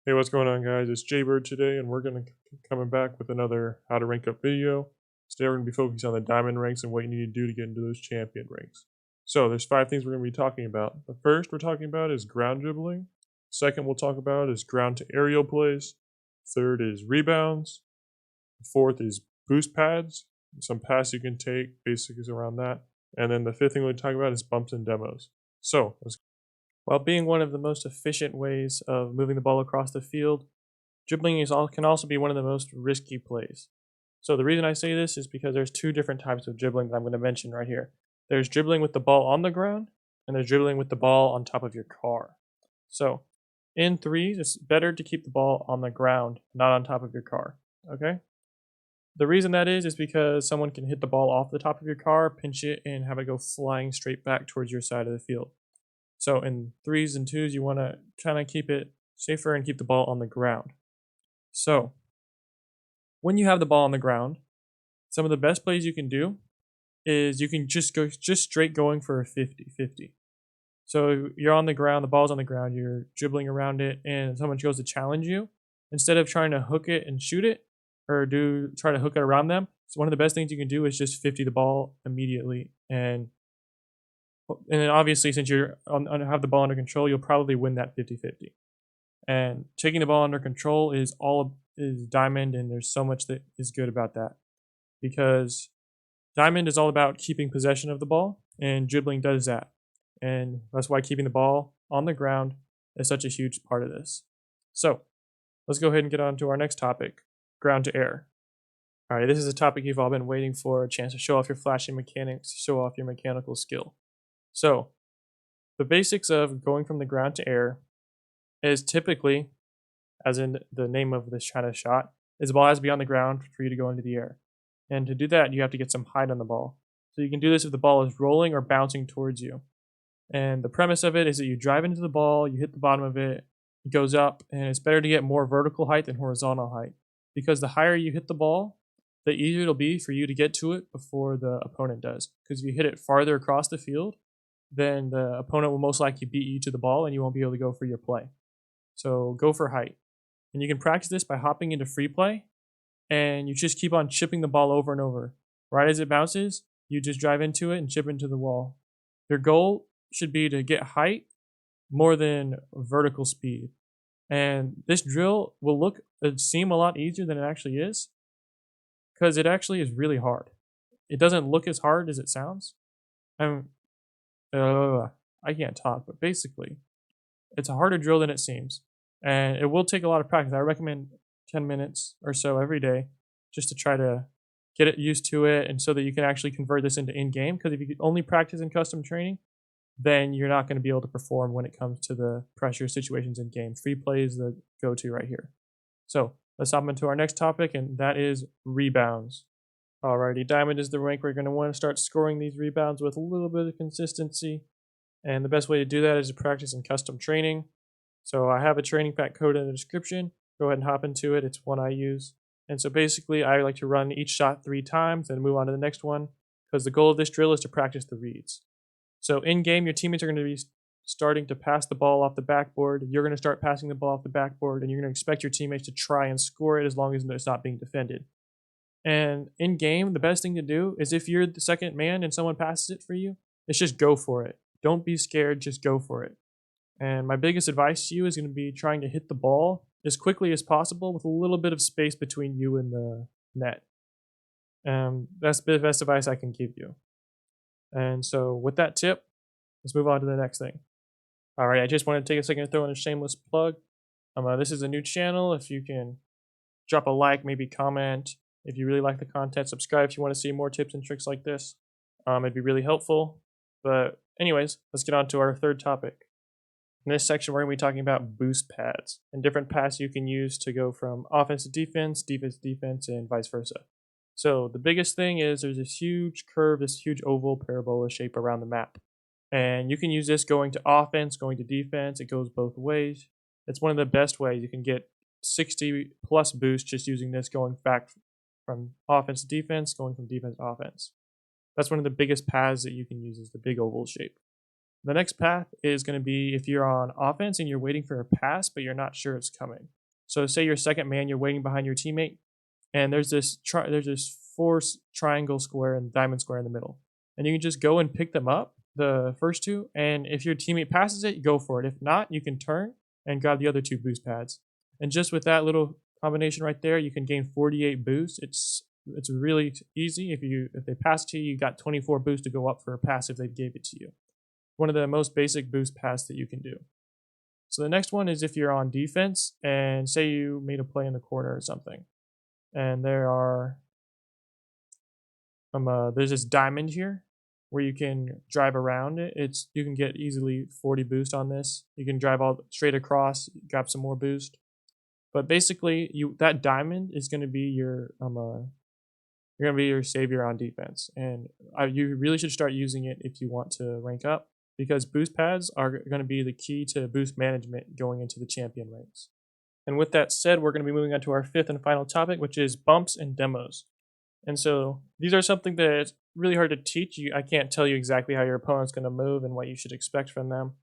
Hey, what's going on, guys? It's Jaybird today, and we're gonna coming back with another how to rank up video. Today, we're gonna be focusing on the diamond ranks and what you need to do to get into those champion ranks. So, there's 5 things we're gonna be talking about. The first we're talking about is ground dribbling. Second, we'll talk about is ground to aerial plays. Third is rebounds. Fourth is boost pads. Some pass you can take, basics around that. And then the fifth thing we'll talk about is bumps and demos. So, while being one of the most efficient ways of moving the ball across the field, dribbling can also be one of the most risky plays. So the reason I say this is because there's 2 different types of dribbling that I'm going to mention right here. There's dribbling with the ball on the ground, and there's dribbling with the ball on top of your car. So in threes, it's better to keep the ball on the ground, not on top of your car. Okay? The reason that is because someone can hit the ball off the top of your car, pinch it, and have it go flying straight back towards your side of the field. So in threes and twos, you want to kind of keep it safer and keep the ball on the ground. So when you have the ball on the ground, some of the best plays you can do is you can just go straight going for a 50-50. So you're on the ground, the ball's on the ground, you're dribbling around it, and someone goes to challenge you. Instead of trying to hook it and shoot it, or try to hook it around them, so one of the best things you can do is just 50 the ball immediately. And then obviously, since you have the ball under control, you'll probably win that 50-50. And taking the ball under control is diamond, and there's so much that is good about that. Because diamond is all about keeping possession of the ball, and dribbling does that. And that's why keeping the ball on the ground is such a huge part of this. So let's go ahead and get on to our next topic, ground to air. All right, this is a topic you've all been waiting for, a chance to show off your flashing mechanics, show off your mechanical skill. So the basics of going from the ground to air is typically, as in the name of this kind of shot, is the ball has to be on the ground for you to go into the air. And to do that, you have to get some height on the ball. So you can do this if the ball is rolling or bouncing towards you. And the premise of it is that you drive into the ball, you hit the bottom of it, it goes up, and it's better to get more vertical height than horizontal height. Because the higher you hit the ball, the easier it'll be for you to get to it before the opponent does. Because if you hit it farther across the field, then the opponent will most likely beat you to the ball and you won't be able to go for your play. So go for height. And you can practice this by hopping into free play, and you just keep on chipping the ball over and over. Right as it bounces, you just drive into it and chip into the wall. Your goal should be to get height more than vertical speed. And this drill will seem a lot easier than it actually is, because it actually is really hard. It doesn't look as hard as it sounds. I can't talk, but basically, it's a harder drill than it seems. And it will take a lot of practice. I recommend 10 minutes or so every day just to try to get it used to it, and so that you can actually convert this into in-game. Because if you only practice in custom training, then you're not going to be able to perform when it comes to the pressure situations in game. Free play is the go-to right here. So let's hop into our next topic, and that is rebounds. Alrighty, diamond is the rank where you're going to want to start scoring these rebounds with a little bit of consistency. And the best way to do that is to practice in custom training. So I have a training pack code in the description. Go ahead and hop into it. It's one I use. And so basically, I like to run each shot 3 times, then move on to the next one, because the goal of this drill is to practice the reads. So in game, your teammates are going to be starting to pass the ball off the backboard. You're going to start passing the ball off the backboard, and you're going to expect your teammates to try and score it as long as it's not being defended. And in game, the best thing to do is, if you're the second man and someone passes it for you, is just go for it. Don't be scared, just go for it. And my biggest advice to you is going to be trying to hit the ball as quickly as possible with a little bit of space between you and the net. That's the best advice I can give you. And so with that tip, let's move on to the next thing. All right, I just want to take a second to throw in a shameless plug. This is a new channel. If you can drop a like, maybe comment. If you really like the content, subscribe if you want to see more tips and tricks like this. It'd be really helpful. But anyways, let's get on to our third topic. In this section, we're going to be talking about boost pads and different paths you can use to go from offense to defense, defense to defense, and vice versa. So the biggest thing is there's this huge curve, this huge oval parabola shape around the map. And you can use this going to offense, going to defense. It goes both ways. It's one of the best ways. You can get 60 plus boost just using this, going back from offense to defense, going from defense to offense. That's one of the biggest paths that you can use, is the big oval shape. The next path is going to be if you're on offense and you're waiting for a pass, but you're not sure it's coming. So say you're second man, you're waiting behind your teammate, and there's this force triangle square and diamond square in the middle, and you can just go and pick them up, the first two, and if your teammate passes it, go for it. If not, you can turn and grab the other two boost pads, and just with that little combination right there, you can gain 48 boost. It's really easy. If they pass to you, you got 24 boost to go up for a pass if they gave it to you. One of the most basic boost pass that you can do. So the next one is if you're on defense and say you made a play in the corner or something, and there's this diamond here where you can drive around it. You can get easily 40 boost on this. You can drive all straight across, grab some more boost. But basically, that diamond is going to be your you're going to be your savior on defense, and you really should start using it if you want to rank up, because boost pads are going to be the key to boost management going into the champion ranks. And with that said, we're going to be moving on to our fifth and final topic, which is bumps and demos. And so these are something that's really hard to teach you. I can't tell you exactly how your opponent's going to move and what you should expect from them.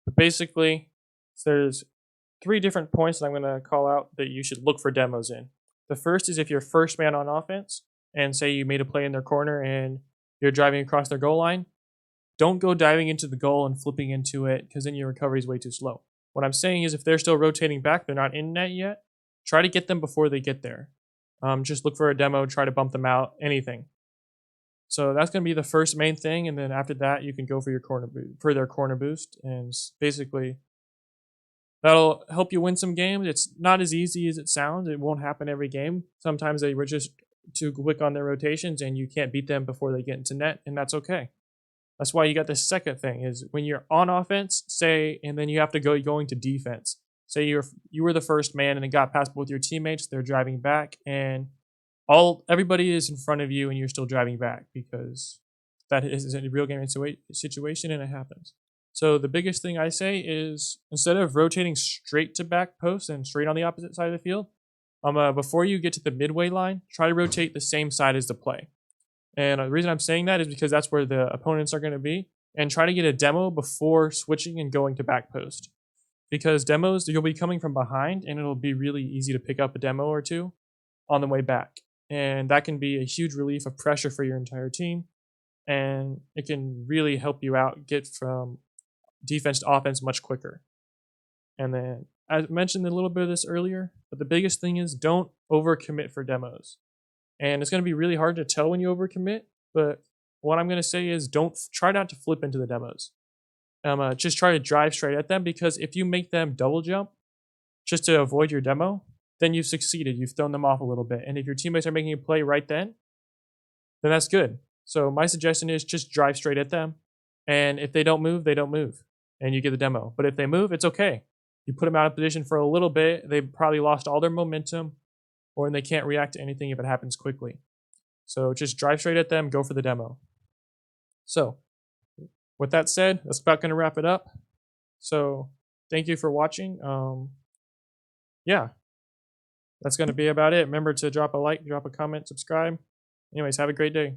But basically, there's 3 different points that I'm going to call out that you should look for demos in. The first is if you're first man on offense, and say you made a play in their corner and you're driving across their goal line, don't go diving into the goal and flipping into it, because then your recovery is way too slow. What I'm saying is if they're still rotating back, they're not in net yet, try to get them before they get there. Just look for a demo, try to bump them out, anything. So that's going to be the first main thing, and then after that, you can go for their corner boost, and basically that'll help you win some games. It's not as easy as it sounds. It won't happen every game. Sometimes they were just too quick on their rotations and you can't beat them before they get into net, and that's okay. That's why you got this second thing is when you're on offense, and then you have to going to defense. Say you were the first man and it got past both your teammates, they're driving back, and everybody is in front of you and you're still driving back, because that is a real game situation and it happens. So the biggest thing I say is instead of rotating straight to back post and straight on the opposite side of the field, before you get to the midway line, try to rotate the same side as the play. And the reason I'm saying that is because that's where the opponents are going to be, and try to get a demo before switching and going to back post. Because demos, you'll be coming from behind and it'll be really easy to pick up a demo or two on the way back. And that can be a huge relief of pressure for your entire team, and it can really help you out get from defense to offense much quicker. And then I mentioned a little bit of this earlier, but the biggest thing is don't overcommit for demos. And it's going to be really hard to tell when you overcommit, but what I'm going to say is don't try not to flip into the demos. Just try to drive straight at them, because if you make them double jump just to avoid your demo, then you've succeeded. You've thrown them off a little bit. And if your teammates are making a play right then that's good. So my suggestion is just drive straight at them. And if they don't move, they don't move. And you get the demo. But if they move, it's okay. You put them out of position for a little bit, they've probably lost all their momentum, or they can't react to anything if it happens quickly. So just drive straight at them, go for the demo. So with that said, that's about going to wrap it up. So thank you for watching. Yeah, that's going to be about it. Remember to drop a like, drop a comment, subscribe. Anyways, have a great day.